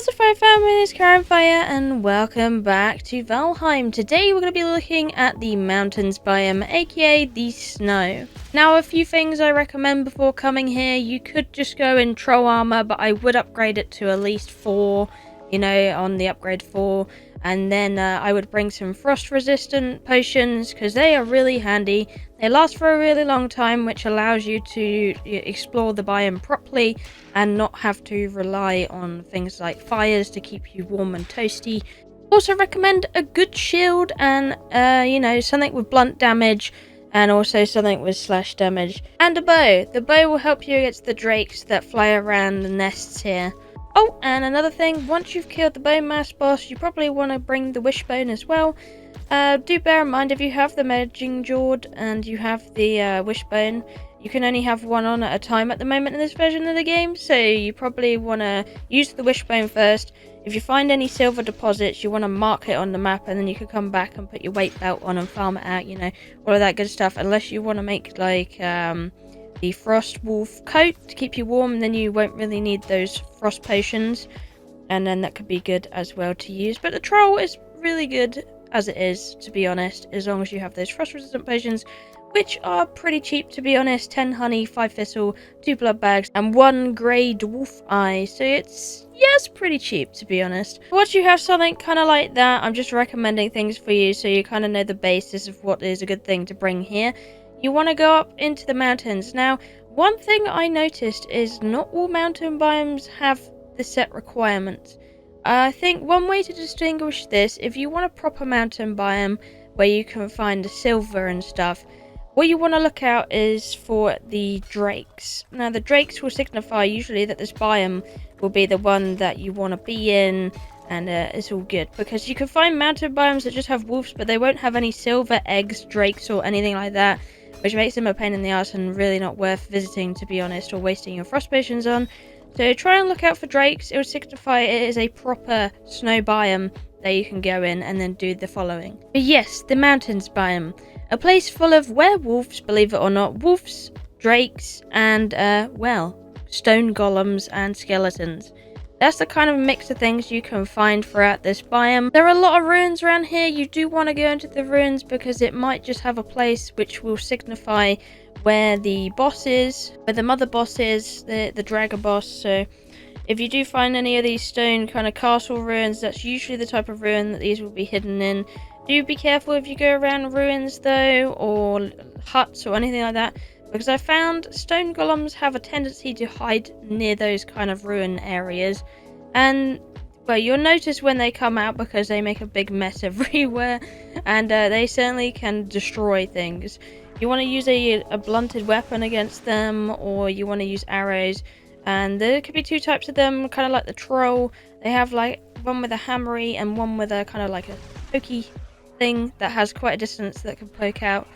What's up, Fire family? It's Kiahonfire and welcome back to Valheim. Today we're going to be looking at the mountains biome, aka the snow. Now, a few things I recommend before coming here. You could just go in troll armor, but I would upgrade it to at least 4, on the upgrade 4. And then I would bring some frost resistant potions because they are really handy. They last for a really long time, which allows you to explore the biome properly and not have to rely on things like fires to keep you warm and toasty. Also recommend a good shield and something with blunt damage, and also something with slash damage, and a bow. The bow will help you against the drakes that fly around the nests here. Oh, and another thing, once you've killed the bone mass boss, you probably want to bring the wishbone as well. Do bear in mind, if you have the merging jawed and you have the wishbone, you can only have one on at a time at the moment in this version of the game, so you probably want to use the wishbone first. If you find any silver deposits, you want to mark it on the map, and then you can come back and put your weight belt on and farm it out, all of that good stuff, unless you want to make like the frost wolf coat to keep you warm. Then you won't really need those frost potions, and then that could be good as well to use. But the troll is really good as it is, to be honest, as long as you have those frost resistant potions, which are pretty cheap, to be honest. 10 honey, 5 thistle, 2 blood bags, and 1 grey dwarf eye. So it's pretty cheap, to be honest. Once you have something kind of like that, I'm just recommending things for you so you kind of know the basis of what is a good thing to bring here. You want to go up into the mountains. Now, one thing I noticed is not all mountain biomes have the set requirements. I think one way to distinguish this, if you want a proper mountain biome where you can find the silver and stuff, what you want to look out is for the drakes. Now, the drakes will signify usually that this biome will be the one that you want to be in, and it's all good. Because you can find mountain biomes that just have wolves, but they won't have any silver eggs, drakes, or anything like that, which makes them a pain in the ass and really not worth visiting, to be honest, or wasting your frost potions on. So try and look out for drakes. It will signify it is a proper snow biome that you can go in, and then do the following. But yes, the mountains biome. A place full of werewolves, believe it or not, wolves, drakes, and, stone golems and skeletons. That's the kind of mix of things you can find throughout this biome. There are a lot of ruins around here. You do want to go into the ruins because it might just have a place which will signify where the boss is, where the mother boss is, the dragon boss. So if you do find any of these stone kind of castle ruins, that's usually the type of ruin that these will be hidden in. Do be careful if you go around ruins though, or huts or anything like that, because I found stone golems have a tendency to hide near those kind of ruin areas, and well, you'll notice when they come out because they make a big mess everywhere, and they certainly can destroy things. You want to use a blunted weapon against them, or you want to use arrows, and there could be 2 types of them, kind of like the troll. They have like one with a hammery and one with a kind of like a pokey thing that has quite a distance that can poke out.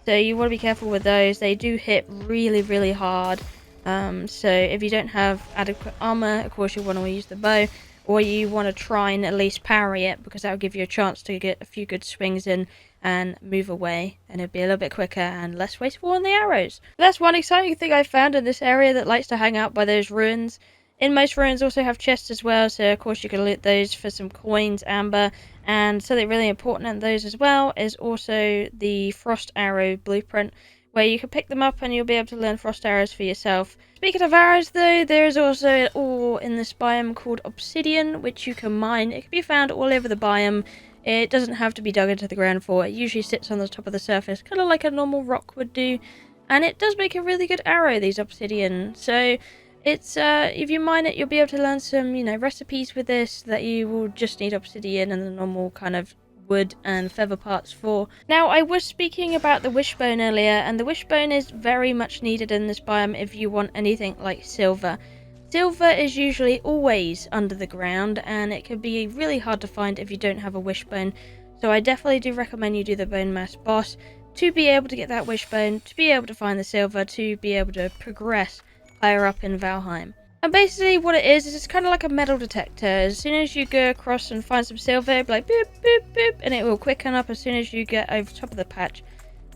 So you want to be careful with those. They do hit really, really hard. So if you don't have adequate armor, of course you want to use the bow, or you want to try and at least parry it, because that will give you a chance to get a few good swings in and move away, and it'll be a little bit quicker and less wasteful on the arrows. That's one exciting thing I found in this area that likes to hang out by those ruins. In most ruins also have chests as well, so of course you can loot those for some coins, amber, and something really important in those as well is also the frost arrow blueprint, where you can pick them up and you'll be able to learn frost arrows for yourself. Speaking of arrows though, there is also an ore in this biome called Obsidian, which you can mine. It can be found all over the biome. It doesn't have to be dug into the ground for. It usually sits on the top of the surface, kind of like a normal rock would do, and it does make a really good arrow, these Obsidian. So it's if you mine it, you'll be able to learn some recipes with this that you will just need Obsidian and the normal kind of wood and feather parts for. Now, I was speaking about the wishbone earlier, and the wishbone is very much needed in this biome if you want anything like silver. Silver is usually always under the ground, and it can be really hard to find if you don't have a wishbone. So I definitely do recommend you do the bone mass boss to be able to get that wishbone, to be able to find the silver, to be able to progress higher up in Valheim. And basically what it is it's kind of like a metal detector. As soon as you go across and find some silver, it'll be like boop, boop, boop, and it will quicken up as soon as you get over top of the patch.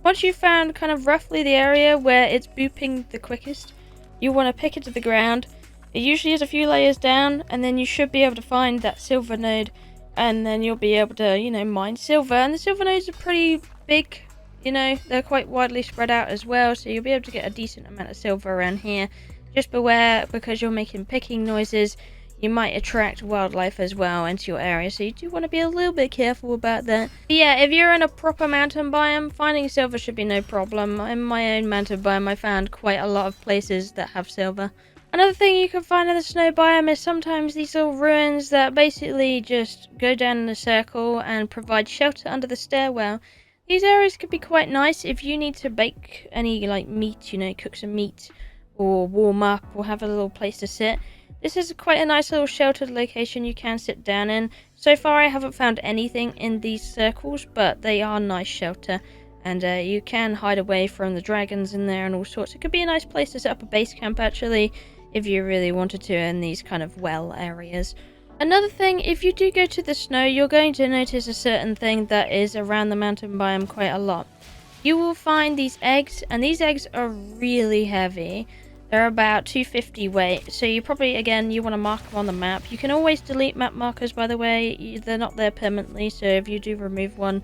Once you've found kind of roughly the area where it's booping the quickest, you want to pick it to the ground. It usually is a few layers down, and then you should be able to find that silver node, and then you'll be able to, you know, mine silver. And the silver nodes are pretty big, you know, they're quite widely spread out as well, so you'll be able to get a decent amount of silver around here. Just beware, because you're making picking noises, you might attract wildlife as well into your area, so you do want to be a little bit careful about that. But yeah, if you're in a proper mountain biome, finding silver should be no problem. In my own mountain biome, I found quite a lot of places that have silver. Another thing you can find in the snow biome is sometimes these little ruins that basically just go down in a circle and provide shelter under the stairwell. These areas could be quite nice if you need to bake any like meat, you know, cook some meat or warm up or have a little place to sit. This is quite a nice little sheltered location you can sit down in. So far I haven't found anything in these circles, but they are nice shelter. And you can hide away from the dragons in there and all sorts. It could be a nice place to set up a base camp actually, if you really wanted to, in these kind of well areas. Another thing, if you do go to the snow, you're going to notice a certain thing that is around the mountain biome quite a lot. You will find these eggs, and these eggs are really heavy. They're about 250 weight, so you probably, again, you want to mark them on the map. You can always delete map markers, by the way. They're not there permanently, so if you do remove one,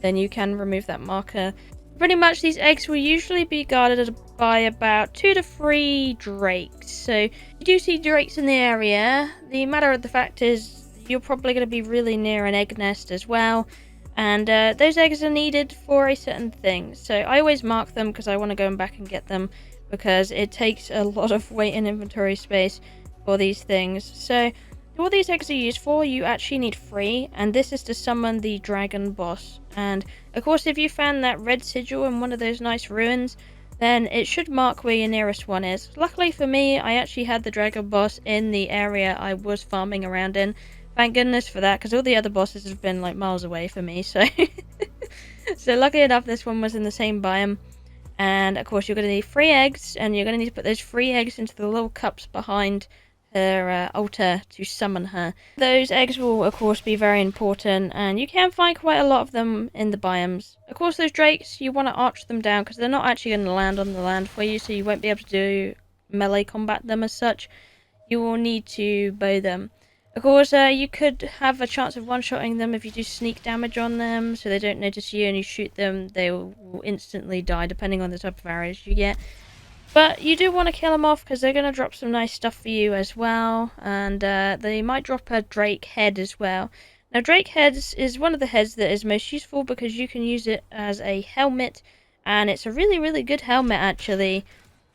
then you can remove that marker. Pretty much these eggs will usually be guarded by about 2 to 3 drakes. So you do see drakes in the area. The matter of the fact is you're probably going to be really near an egg nest as well. And those eggs are needed for a certain thing. So I always mark them because I want to go back and get them, because it takes a lot of weight and inventory space for these things. So what these eggs are used for, you actually need 3, and this is to summon the dragon boss. And of course, if you found that red sigil in one of those nice ruins, then it should mark where your nearest one is. Luckily for me, I actually had the dragon boss in the area I was farming around in. Thank goodness for that, because all the other bosses have been like miles away for me, so so luckily enough this one was in the same biome. And of course you're going to need 3 eggs, and you're going to need to put those 3 eggs into the little cups behind her altar to summon her. Those eggs will of course be very important, and you can find quite a lot of them in the biomes. Of course those drakes, you want to arch them down because they're not actually going to land on the land for you, so you won't be able to do melee combat them as such. You will need to bow them. Of course you could have a chance of one-shotting them if you do sneak damage on them so they don't notice you, and you shoot them, they will instantly die depending on the type of arrows you get. But you do want to kill them off because they're going to drop some nice stuff for you as well. And they might drop a drake head as well. Now drake heads is one of the heads that is most useful because you can use it as a helmet. And it's a really, really good helmet actually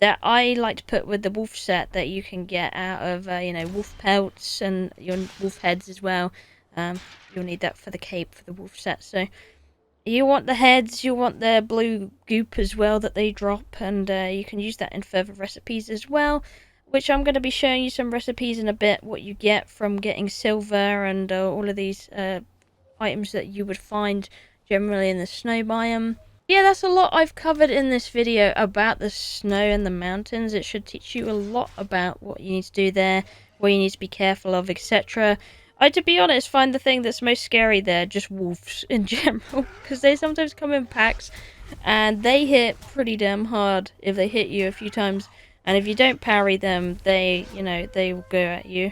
that I like to put with the wolf set that you can get out of, you know, wolf pelts and your wolf heads as well. You'll need that for the cape for the wolf set. So you want the heads, you want their blue goop as well that they drop, and you can use that in further recipes as well, which I'm going to be showing you some recipes in a bit, what you get from getting silver and all of these items that you would find generally in the snow biome. Yeah, that's a lot I've covered in this video about the snow and the mountains. It should teach you a lot about what you need to do there, what you need to be careful of, etc. I, to be honest, find the thing that's most scary there just wolves in general, because they sometimes come in packs and they hit pretty damn hard if they hit you a few times, and if you don't parry them, they, you know, they will go at you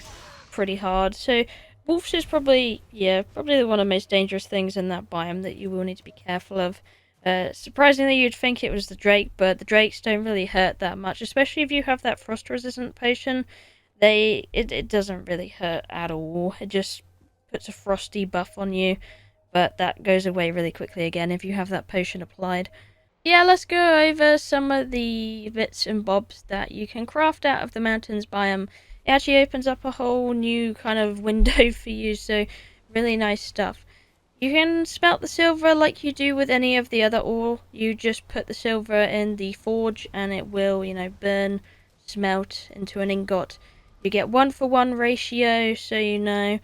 pretty hard. So wolves is probably, yeah, probably one of the most dangerous things in that biome that you will need to be careful of. Surprisingly, you'd think it was the drake, but the drakes don't really hurt that much, especially if you have that frost resistant potion. It doesn't really hurt at all. It just puts a frosty buff on you, but that goes away really quickly again if you have that potion applied. Yeah, let's go over some of the bits and bobs that you can craft out of the mountains biome. It actually opens up a whole new kind of window for you, so really nice stuff. You can smelt the silver like you do with any of the other ore. You just put the silver in the forge and it will, you know, burn, smelt into an ingot. You get 1-for-1 ratio, so you know.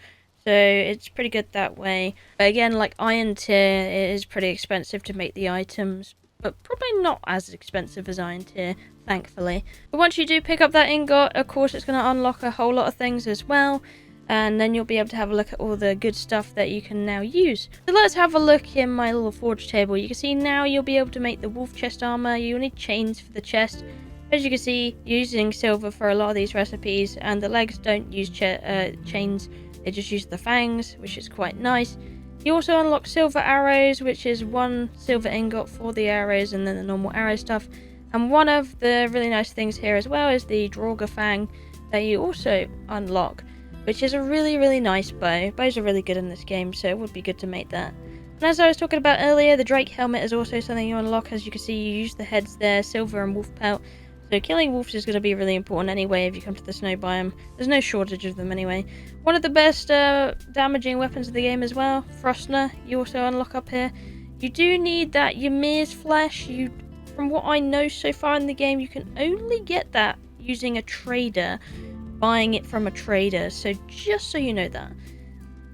So it's pretty good that way. But again, like iron tier, it is pretty expensive to make the items, but probably not as expensive as iron tier, thankfully. But once you do pick up that ingot, of course it's going to unlock a whole lot of things as well. And then you'll be able to have a look at all the good stuff that you can now use. So let's have a look in my little forge table. You can see now you'll be able to make the wolf chest armor. You'll need chains for the chest. As you can see, using silver for a lot of these recipes, and the legs don't use chains, they just use the fangs, which is quite nice. You also unlock silver arrows, which is 1 silver ingot for the arrows and then the normal arrow stuff. And one of the really nice things here as well is the Draugr fang that you also unlock, which is a really nice bow. Bows are really good in this game, so it would be good to make that. And as I was talking about earlier, the Drake helmet is also something you unlock. As you can see, you use the heads there, silver and wolf pelt. So killing wolves is going to be really important anyway if you come to the snow biome. There's no shortage of them anyway. One of the best damaging weapons of the game as well, Frostner, you also unlock up here. You do need that Ymir's flesh. From what I know so far in the game, you can only get that using a trader, buying it from a trader. So just so you know that.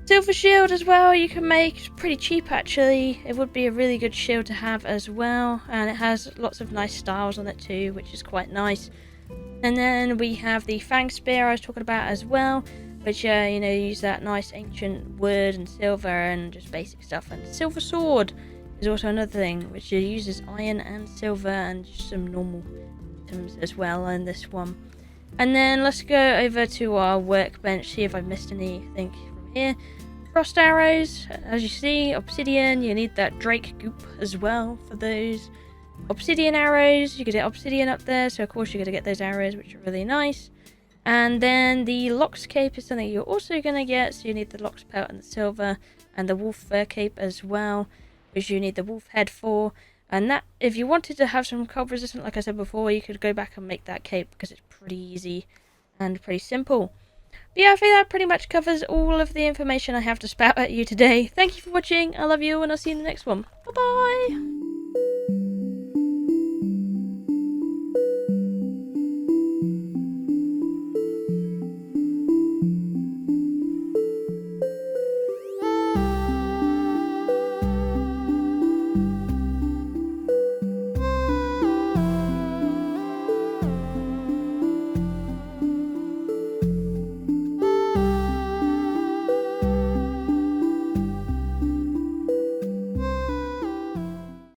Silver shield as well you can make. It's pretty cheap actually. It would be a really good shield to have as well, and it has lots of nice styles on it too, which is quite nice. And then we have the fang spear I was talking about as well, which use that nice ancient wood and silver and just basic stuff. And silver sword is also another thing, which uses iron and silver and just some normal items as well in this one. And then let's go over to our workbench, see if I've missed anything from here. Frost arrows, as you see, obsidian, you need that drake goop as well for those. Obsidian arrows, you can get obsidian up there, so of course you're going to get those arrows, which are really nice. And then the Lox cape is something you're also going to get, so you need the Lox pelt and the silver, and the wolf fur cape as well, which you need the wolf head for. And that, if you wanted to have some cold resistant, like I said before, you could go back and make that cape, because it's pretty easy and pretty simple. But yeah, I think that pretty much covers all of the information I have to spout at you today. Thank you for watching, I love you, and I'll see you in the next one. Bye bye!